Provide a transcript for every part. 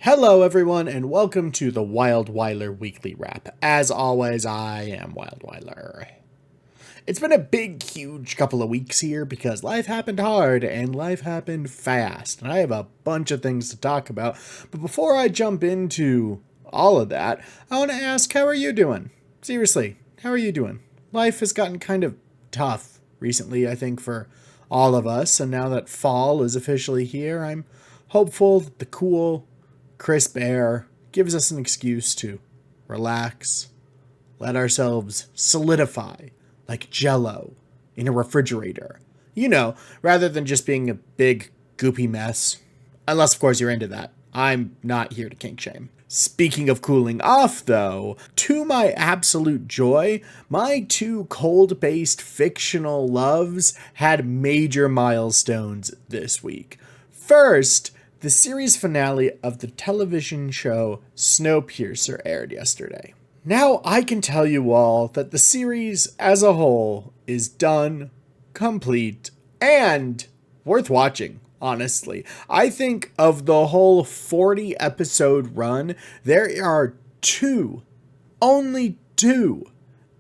Hello everyone and welcome to the WildWeiler Weekly Wrap. As always, I am WildWeiler. It's been a big, huge couple of weeks here because life happened hard and life happened fast. And I have a bunch of things to talk about. But before I jump into all of that, I want to ask, how are you doing? Seriously, how are you doing? Life has gotten kind of tough recently, I think, for all of us. And now that fall is officially here, I'm hopeful that the cool, crisp air gives us an excuse to relax, let ourselves solidify like Jell-O in a refrigerator. You know, rather than just being a big goopy mess. Unless, of course, you're into that. I'm not here to kink shame. Speaking of cooling off, though, to my absolute joy, my two cold-based fictional loves had major milestones this week. First, the series finale of the television show Snowpiercer aired yesterday. Now I can tell you all that the series as a whole is done, complete, and worth watching, honestly. I think of the whole 40 episode run, there are only two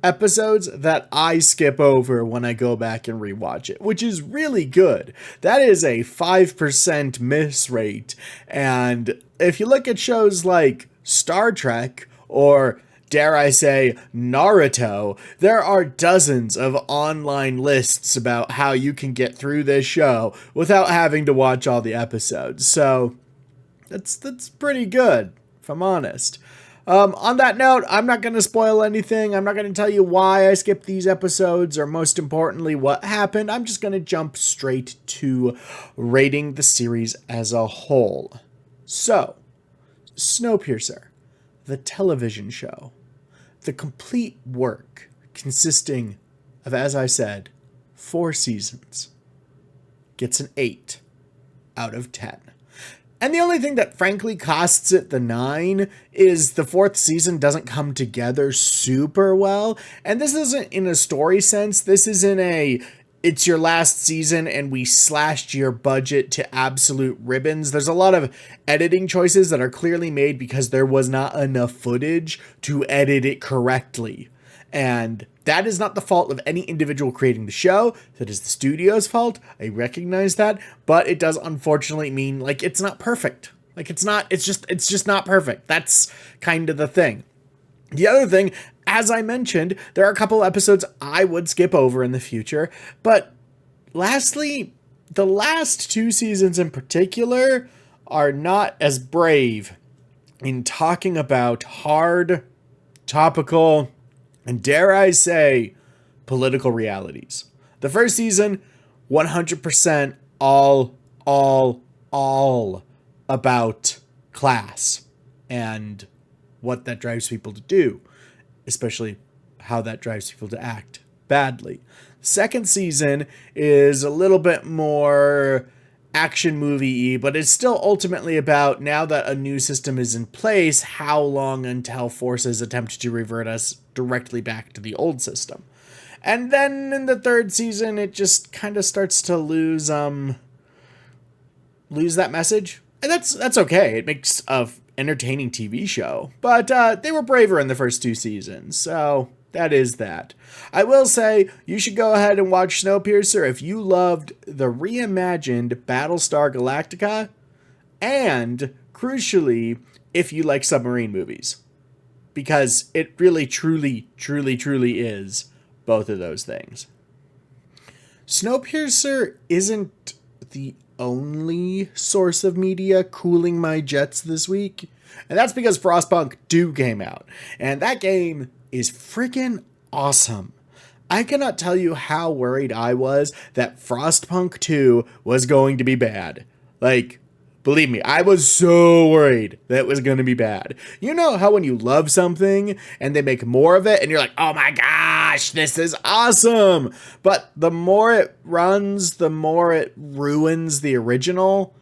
episodes that I skip over when I go back and rewatch it, which is really good. That is a 5% miss rate. And if you look at shows like Star Trek or, dare I say, Naruto, there are dozens of online lists about how you can get through this show without having to watch all the episodes. So that's pretty good, if I'm honest. On that note, I'm not going to spoil anything. I'm not going to tell you why I skipped these episodes or most importantly what happened. I'm just going to jump straight to rating the series as a whole. So, Snowpiercer, the television show, the complete work consisting of, as I said, 4 seasons, gets an 8 out of 10. And the only thing that frankly costs it the 9 is the 4th season doesn't come together super well. And this isn't in a story sense. This is in a, it's your last season and we slashed your budget to absolute ribbons. There's a lot of editing choices that are clearly made because there was not enough footage to edit it correctly. And that is not the fault of any individual creating the show. That is the studio's fault. I recognize that. But it does unfortunately mean, like, it's not perfect. Like, it's just not perfect. That's kind of the thing. The other thing, as I mentioned, there are a couple episodes I would skip over in the future. But lastly, the last 2 seasons in particular are not as brave in talking about hard, topical, and dare I say, political realities. The first season, 100% all about class and what that drives people to do, especially how that drives people to act badly. Second season is a little bit more action movie-y, but it's still ultimately about, now that a new system is in place, how long until forces attempt to revert us directly back to the old system. And then in the third season, it just kind of starts to lose that message. And that's okay. It makes a entertaining TV show. But they were braver in the first 2 seasons, so that is that. I will say, you should go ahead and watch Snowpiercer if you loved the reimagined Battlestar Galactica, and, crucially, if you like submarine movies. Because it really, truly is both of those things. Snowpiercer isn't the only source of media cooling my jets this week, and that's because Frostpunk 2 came out, and that game is freaking awesome. I cannot tell you how worried I was that Frostpunk 2 was going to be bad. Like, believe me, I was so worried that it was going to be bad. You know how when you love something and they make more of it and you're like, oh my gosh, this is awesome. But the more it runs, the more it ruins the original.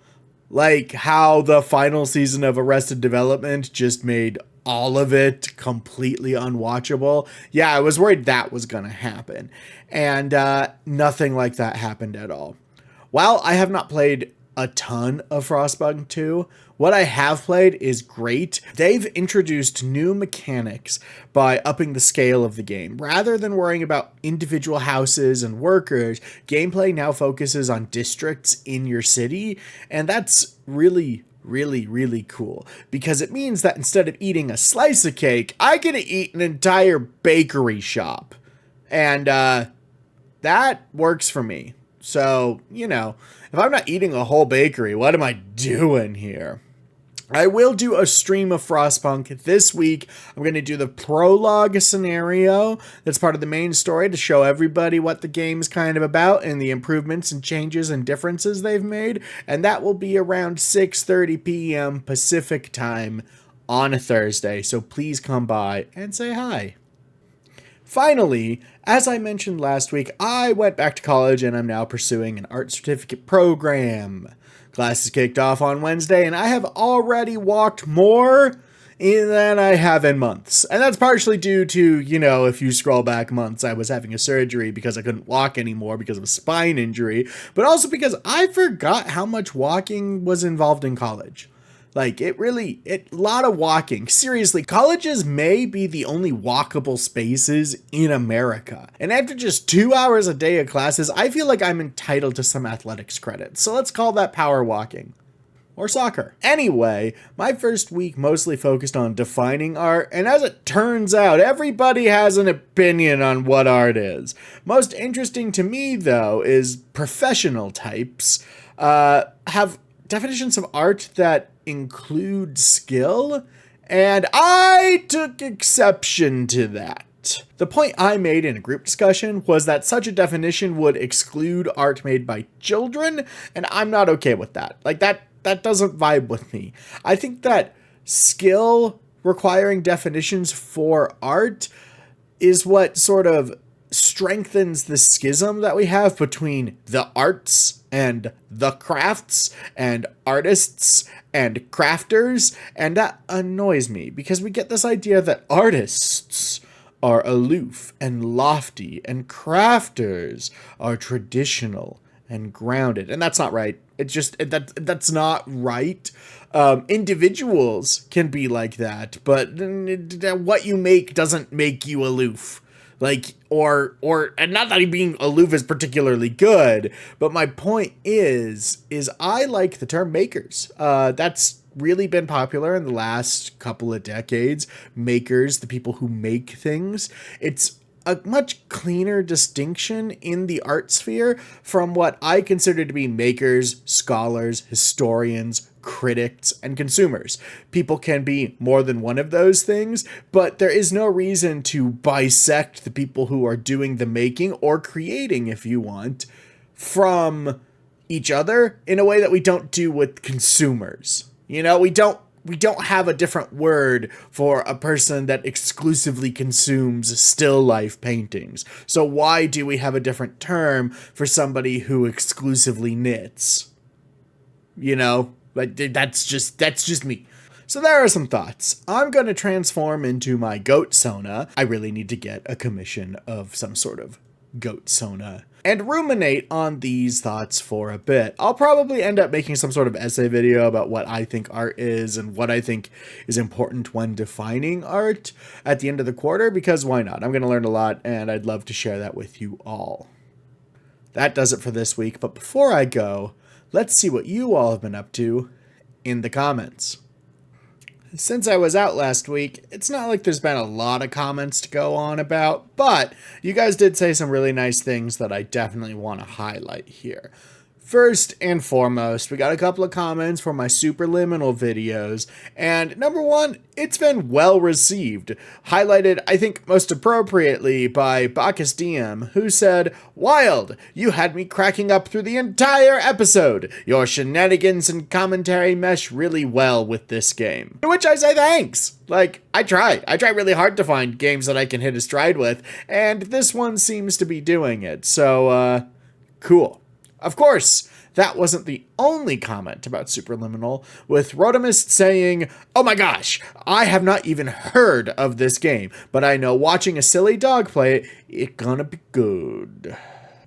Like how the final season of Arrested Development just made all of it completely unwatchable. Yeah, I was worried that was going to happen. And nothing like that happened at all. While I have not played a ton of Frostpunk 2. What I have played is great. They've introduced new mechanics by upping the scale of the game. Rather than worrying about individual houses and workers, gameplay now focuses on districts in your city, and that's really cool, because it means that instead of eating a slice of cake, I get to eat an entire bakery shop. And that works for me. So, you know, if I'm not eating a whole bakery, what am I doing here? I will do a stream of Frostpunk this week. I'm going to do the prologue scenario that's part of the main story to show everybody what the game's kind of about and the improvements and changes and differences they've made. And that will be around 6:30 p.m. Pacific time on a Thursday. So please come by and say hi. Finally, as I mentioned last week, I went back to college and I'm now pursuing an art certificate program. Classes kicked off on Wednesday, and I have already walked more than I have in months. And that's partially due to, you know, if you scroll back months, I was having a surgery because I couldn't walk anymore because of a spine injury, but also because I forgot how much walking was involved in college. Like, a lot of walking. Seriously, colleges may be the only walkable spaces in America. And after just 2 hours a day of classes, I feel like I'm entitled to some athletics credits. So let's call that power walking. Or soccer. Anyway, my first week mostly focused on defining art, and as it turns out, everybody has an opinion on what art is. Most interesting to me, though, is professional types have definitions of art that include skill, and I took exception to that. The point I made in a group discussion was that such a definition would exclude art made by children, and I'm not okay with that. Like, that doesn't vibe with me. I think that skill requiring definitions for art is what sort of strengthens the schism that we have between the arts and the crafts and artists and crafters, and that annoys me because we get this idea that artists are aloof and lofty and crafters are traditional and grounded, and that's not right. That's not right. Individuals can be like that, but what you make doesn't make you aloof. Like, and not that being aloof is particularly good, but my point is I like the term makers. That's really been popular in the last couple of decades. Makers, the people who make things. It's a much cleaner distinction in the art sphere from what I consider to be makers, scholars, historians, critics, and consumers. People can be more than one of those things, but there is no reason to bisect the people who are doing the making or creating, if you want, from each other in a way that we don't do with consumers. You know, we don't have a different word for a person that exclusively consumes still life paintings. So why do we have a different term for somebody who exclusively knits? You know, like that's just me. So there are some thoughts. I'm going to transform into my goat sona. I really need to get a commission of some sort of goat sona and ruminate on these thoughts for a bit. I'll probably end up making some sort of essay video about what I think art is and what I think is important when defining art at the end of the quarter, because why not? I'm going to learn a lot and I'd love to share that with you all. That does it for this week, but before I go, let's see what you all have been up to in the comments. Since I was out last week, it's not like there's been a lot of comments to go on about, but you guys did say some really nice things that I definitely want to highlight here. First and foremost, we got a couple of comments for my Superliminal videos, and number one, it's been well received. Highlighted, I think, most appropriately by Bsky, who said, "Wild, you had me cracking up through the entire episode. Your shenanigans and commentary mesh really well with this game." To which I say thanks. Like, I try really hard to find games that I can hit a stride with, and this one seems to be doing it, so, cool. Of course, that wasn't the only comment about Superliminal, with Rotomist saying, "Oh my gosh, I have not even heard of this game, but I know watching a silly dog play it, it's gonna be good."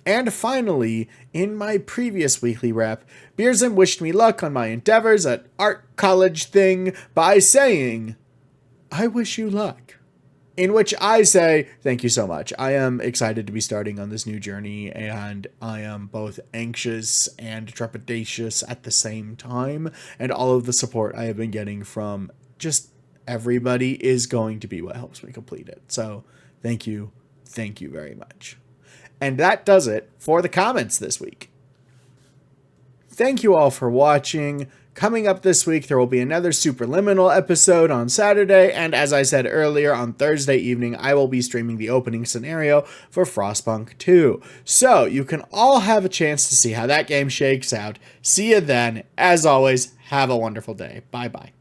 And finally, in my previous weekly wrap, Beersen wished me luck on my endeavors at art college thing by saying, I wish you luck. In which I say, thank you so much. I am excited to be starting on this new journey, and I am both anxious and trepidatious at the same time, and all of the support I have been getting from just everybody is going to be what helps me complete it. So thank you very much. And that does it for the comments this week. Thank you all for watching. Coming up this week, there will be another Superliminal episode on Saturday, and as I said earlier, on Thursday evening, I will be streaming the opening scenario for Frostpunk 2. So, you can all have a chance to see how that game shakes out. See you then. As always, have a wonderful day. Bye-bye.